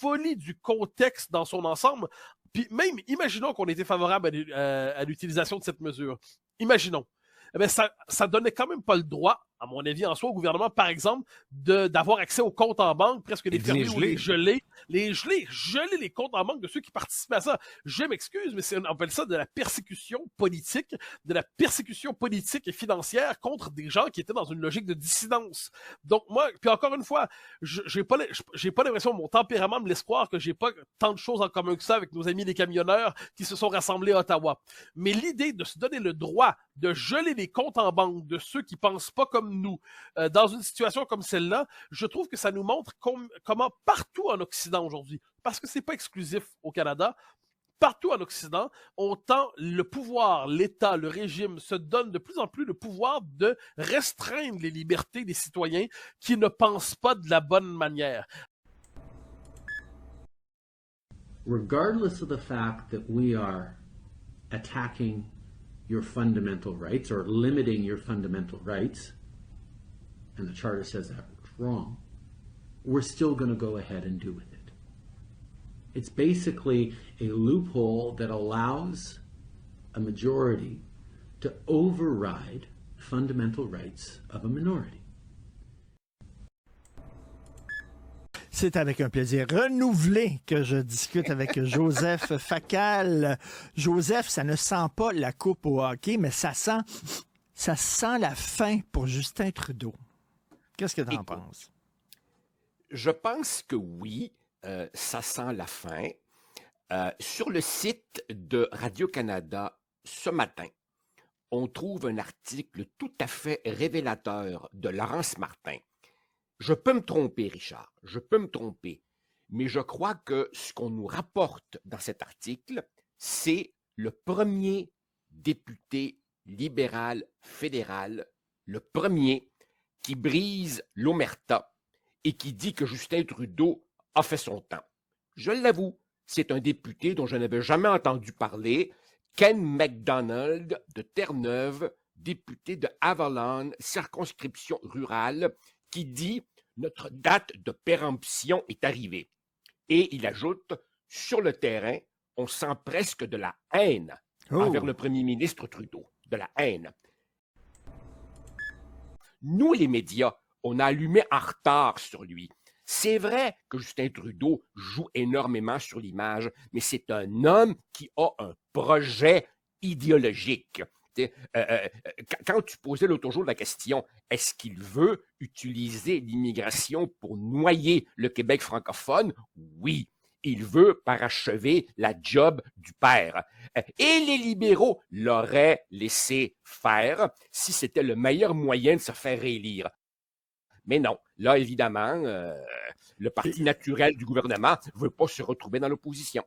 folie du contexte dans son ensemble. Puis même, imaginons qu'on était favorable à l'utilisation de cette mesure. Imaginons. Eh bien, ça donnait quand même pas le droit, à mon avis, en soi, au gouvernement, par exemple, d'avoir accès aux comptes en banque, presque les fermer ou les geler. Geler les comptes en banque de ceux qui participaient à ça. Je m'excuse, mais on appelle ça de la persécution politique et financière contre des gens qui étaient dans une logique de dissidence. Donc moi, puis encore une fois, j'ai pas l'impression, mon tempérament me laisse croire que j'ai pas tant de choses en commun que ça avec nos amis les camionneurs qui se sont rassemblés à Ottawa. Mais l'idée de se donner le droit de geler les comptes en banque de ceux qui pensent pas comme nous, dans une situation comme celle-là, je trouve que ça nous montre comment partout en Occident aujourd'hui, parce que c'est pas exclusif au Canada, partout en Occident, on tend le pouvoir, l'État, le régime se donne de plus en plus le pouvoir de restreindre les libertés des citoyens qui ne pensent pas de la bonne manière. Regardless of the fact that we are attacking your fundamental rights or limiting your fundamental rights, and the Charter says that's wrong, we're still going to go ahead and do with it. It's basically a loophole that allows a majority to override fundamental rights of a minority. C'est avec un plaisir renouvelé que je discute avec Joseph Facal. Joseph, ça ne sent pas la coupe au hockey, mais ça sent la fin pour Justin Trudeau. Qu'est-ce que tu en penses? Je pense que oui, ça sent la fin. Sur le site de Radio-Canada, ce matin, on trouve un article tout à fait révélateur de Laurence Martin. Je peux me tromper, Richard, je peux me tromper, mais je crois que ce qu'on nous rapporte dans cet article, c'est le premier député libéral fédéral, le premier qui brise l'omerta et qui dit que Justin Trudeau a fait son temps. Je l'avoue, c'est un député dont je n'avais jamais entendu parler, Ken MacDonald de Terre-Neuve, député de Avalon, circonscription rurale, qui dit « Notre date de péremption est arrivée ». Et il ajoute « Sur le terrain, on sent presque de la haine envers le premier ministre Trudeau. De la haine. » Nous, les médias, on a allumé en retard sur lui. C'est vrai que Justin Trudeau joue énormément sur l'image, mais c'est un homme qui a un projet idéologique. Quand tu posais l'autre jour la question, est-ce qu'il veut utiliser l'immigration pour noyer le Québec francophone? Oui, il veut parachever la job du père. Et les libéraux l'auraient laissé faire si c'était le meilleur moyen de se faire élire. Mais non, là, évidemment, le parti naturel du gouvernement ne veut pas se retrouver dans l'opposition.